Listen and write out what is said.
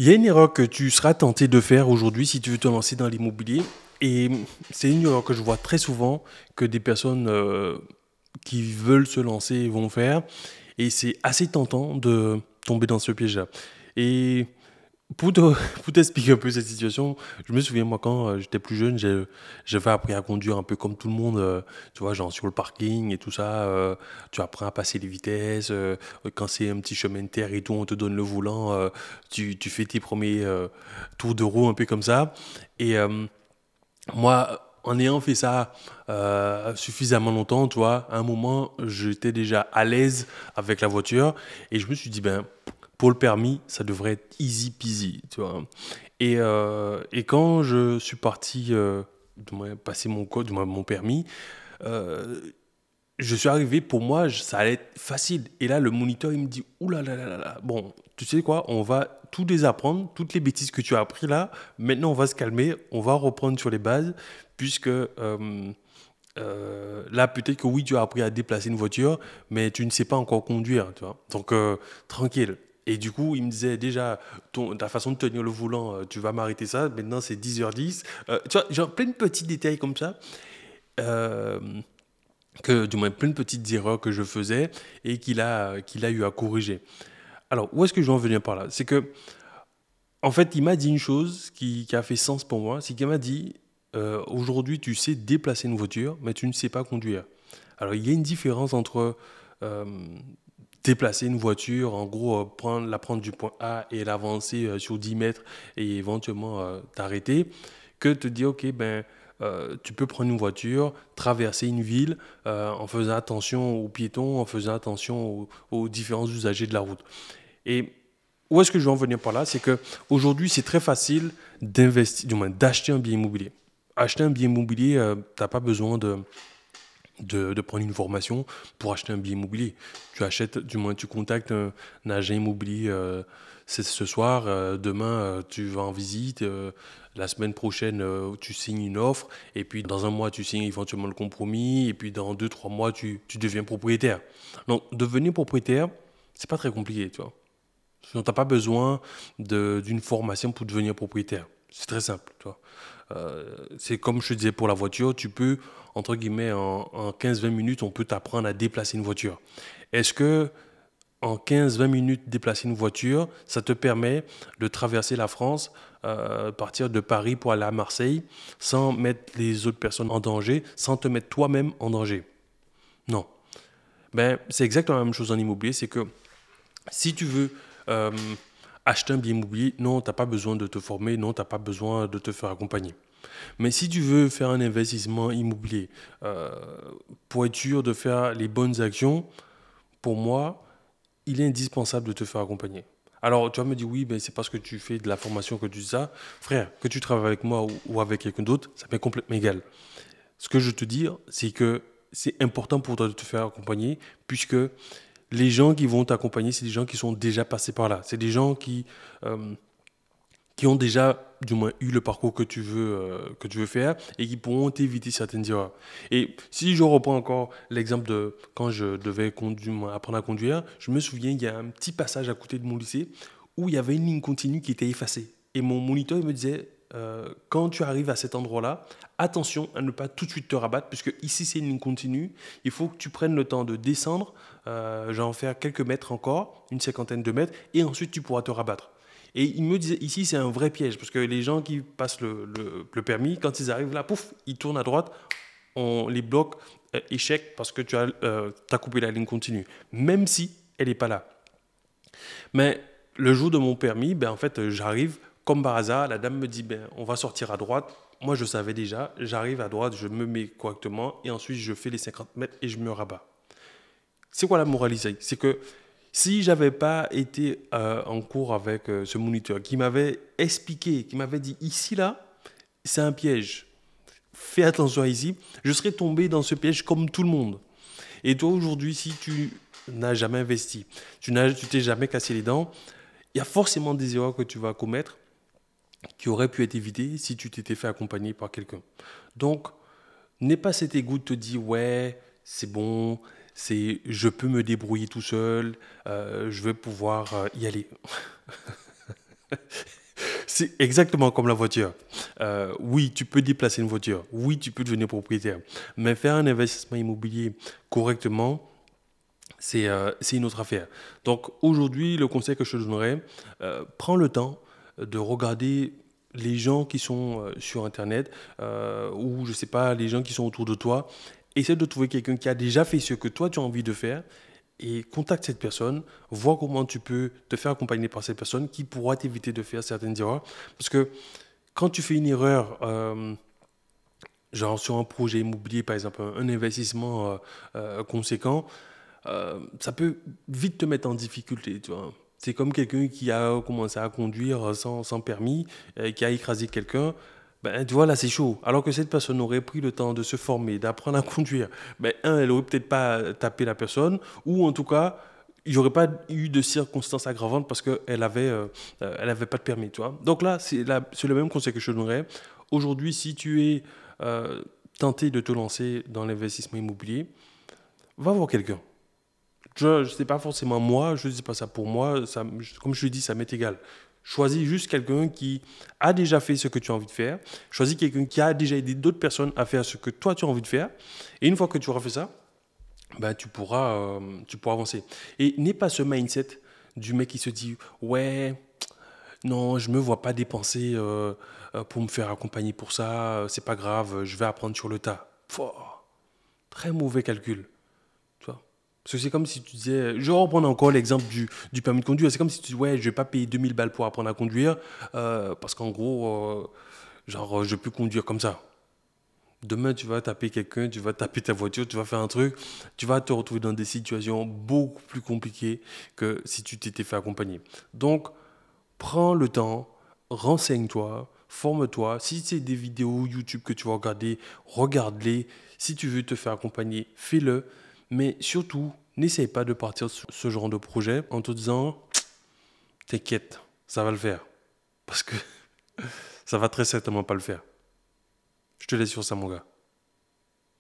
Il y a une erreur que tu seras tenté de faire aujourd'hui si tu veux te lancer dans l'immobilier. Et c'est une erreur que je vois très souvent que des personnes qui veulent se lancer vont faire. Et c'est assez tentant de tomber dans ce piège-là. Et pour te- pour t'expliquer un peu cette situation, je me souviens, moi, quand j'étais plus jeune, j'avais appris à conduire un peu comme tout le monde, tu vois, genre sur le parking et tout ça. Tu apprends à passer les vitesses. Quand c'est un petit chemin de terre et tout, on te donne le volant. Tu fais tes premiers tours de roue un peu comme ça. Et moi, en ayant fait ça suffisamment longtemps, tu vois, à un moment, j'étais déjà à l'aise avec la voiture et je me suis dit, ben, pour le permis, ça devrait être easy peasy, tu vois. Et quand je suis parti du moins, passer mon code, du moins, mon permis, euh, je suis arrivé, pour moi, ça allait être facile. Et là, le moniteur, il me dit, ouh là là là là là, bon, tu sais quoi, on va tout désapprendre, toutes les bêtises que tu as appris là, maintenant on va se calmer, on va reprendre sur les bases, puisque là, peut-être que oui, tu as appris à déplacer une voiture, mais tu ne sais pas encore conduire, tu vois. Donc, tranquille. Et du coup, il me disait déjà, ta façon de tenir le volant, tu vas m'arrêter ça, maintenant c'est 10h10. Tu vois, genre plein de petits détails comme ça. Euh, du moins plein de petites erreurs que je faisais et qu'il a eu à corriger. Alors, où est-ce que je veux en venir par là? C'est que, en fait, il m'a dit une chose qui a fait sens pour moi, c'est qu'il m'a dit, aujourd'hui, tu sais déplacer une voiture, mais tu ne sais pas conduire. Alors, il y a une différence entre euh, déplacer une voiture, en gros, la prendre du point A et l'avancer sur 10 mètres et éventuellement t'arrêter, que te dire, OK, ben, tu peux prendre une voiture, traverser une ville en faisant attention aux piétons, en faisant attention aux différents usagers de la route. Et où est-ce que je veux en venir par là? C'est que aujourd'hui, c'est très facile d'investir, du moins d'acheter un bien immobilier. Acheter un bien immobilier, tu n'as pas besoin de prendre une formation pour acheter un bien immobilier. Tu achètes, du moins tu contactes un agent immobilier ce soir, demain tu vas en visite, la semaine prochaine tu signes une offre, et puis dans un mois tu signes éventuellement le compromis, et puis dans 2, 3 mois tu deviens propriétaire. Donc devenir propriétaire, c'est pas très compliqué, tu vois. Tu n'as pas besoin d'une formation pour devenir propriétaire. C'est très simple, tu vois. C'est comme je te disais pour la voiture, tu peux, entre guillemets, en 15-20 minutes, on peut t'apprendre à déplacer une voiture. Est-ce que en 15-20 minutes, déplacer une voiture, ça te permet de traverser la France, partir de Paris pour aller à Marseille, sans mettre les autres personnes en danger, sans te mettre toi-même en danger? Non. Ben, c'est exactement la même chose en immobilier, c'est que si tu veux euh, acheter un bien immobilier, non, tu n'as pas besoin de te former, non, tu n'as pas besoin de te faire accompagner. Mais si tu veux faire un investissement immobilier euh, pour être sûr de faire les bonnes actions, pour moi, il est indispensable de te faire accompagner. Alors, tu vas me dire, oui, ben, c'est parce que tu fais de la formation que tu dis ça. Frère, que tu travailles avec moi ou avec quelqu'un d'autre, ça m'est complètement égal. Ce que je te dis, c'est que c'est important pour toi de te faire accompagner, puisque les gens qui vont t'accompagner, c'est des gens qui sont déjà passés par là. C'est des gens euh, qui ont déjà, du moins, eu le parcours que tu veux faire et qui pourront t'éviter certaines erreurs. Et si je reprends encore l'exemple de quand je devais conduire, apprendre à conduire, je me souviens, il y a un petit passage à côté de mon lycée où il y avait une ligne continue qui était effacée. Et mon moniteur il me disait, quand tu arrives à cet endroit-là, attention à ne pas tout de suite te rabattre, puisque ici c'est une ligne continue, il faut que tu prennes le temps de descendre, genre faire quelques mètres encore, une cinquantaine de mètres, et ensuite tu pourras te rabattre. Et il me disait, ici, c'est un vrai piège, parce que les gens qui passent le permis, quand ils arrivent là, pouf, ils tournent à droite, on les bloque, échec, parce que tu as coupé la ligne continue, même si elle n'est pas là. Mais le jour de mon permis, ben, en fait, j'arrive, comme par hasard, la dame me dit, ben, on va sortir à droite. Moi, je savais déjà, j'arrive à droite, je me mets correctement, et ensuite, je fais les 50 mètres et je me rabats. C'est quoi la moralité? C'est que si j'avais pas été en cours avec ce moniteur qui m'avait expliqué, qui m'avait dit ici là, c'est un piège. Fais attention ici, je serais tombé dans ce piège comme tout le monde. Et toi aujourd'hui, si tu n'as jamais investi, tu t'es jamais cassé les dents, il y a forcément des erreurs que tu vas commettre qui auraient pu être évitées si tu t'étais fait accompagner par quelqu'un. Donc, n'aie pas cet égo de te dire ouais, c'est bon, je peux me débrouiller tout seul, je vais pouvoir y aller. C'est exactement comme la voiture. Oui, tu peux déplacer une voiture. Oui, tu peux devenir propriétaire. Mais faire un investissement immobilier correctement, c'est une autre affaire. Donc aujourd'hui, le conseil que je te donnerais, prends le temps de regarder les gens qui sont sur Internet ou je sais pas, les gens qui sont autour de toi. Essaie de trouver quelqu'un qui a déjà fait ce que toi tu as envie de faire et contacte cette personne, vois comment tu peux te faire accompagner par cette personne qui pourra t'éviter de faire certaines erreurs. Parce que quand tu fais une erreur, genre sur un projet immobilier, par exemple, un investissement conséquent, ça peut vite te mettre en difficulté, tu vois. C'est comme quelqu'un qui a commencé à conduire sans permis, qui a écrasé quelqu'un. Ben, tu vois, là, c'est chaud. Alors que cette personne aurait pris le temps de se former, d'apprendre à conduire. Ben, elle aurait peut-être pas tapé la personne, ou en tout cas, il n'y aurait pas eu de circonstances aggravantes parce elle avait pas de permis, tu vois. Donc là, c'est le même conseil que je te donnerais. Aujourd'hui, si tu es euh, tenté de te lancer dans l'investissement immobilier, va voir quelqu'un. Je ne sais pas forcément moi, je ne dis pas ça pour moi, ça, comme je te dis, ça m'est égal. Choisis juste quelqu'un qui a déjà fait ce que tu as envie de faire. Choisis quelqu'un qui a déjà aidé d'autres personnes à faire ce que toi tu as envie de faire. Et une fois que tu auras fait ça, ben, tu pourras avancer. Et n'aie pas ce mindset du mec qui se dit ouais, non, je ne me vois pas dépenser pour me faire accompagner pour ça, c'est pas grave, je vais apprendre sur le tas. Pouah, très mauvais calcul. Tu vois. Parce que c'est comme si tu disais, je vais reprendre encore l'exemple du permis de conduire, c'est comme si tu dis, ouais, je vais pas payer 2000 balles pour apprendre à conduire, parce qu'en gros, genre, je peux conduire comme ça. Demain, tu vas taper quelqu'un, tu vas taper ta voiture, tu vas faire un truc, tu vas te retrouver dans des situations beaucoup plus compliquées que si tu t'étais fait accompagner. Donc, prends le temps, renseigne-toi, forme-toi. Si c'est des vidéos YouTube que tu vas regarder, regarde-les. Si tu veux te faire accompagner, fais-le. Mais surtout, n'essaye pas de partir sur ce genre de projet en te disant, t'inquiète, ça va le faire. Parce que ça va très certainement pas le faire. Je te laisse sur ça, mon gars.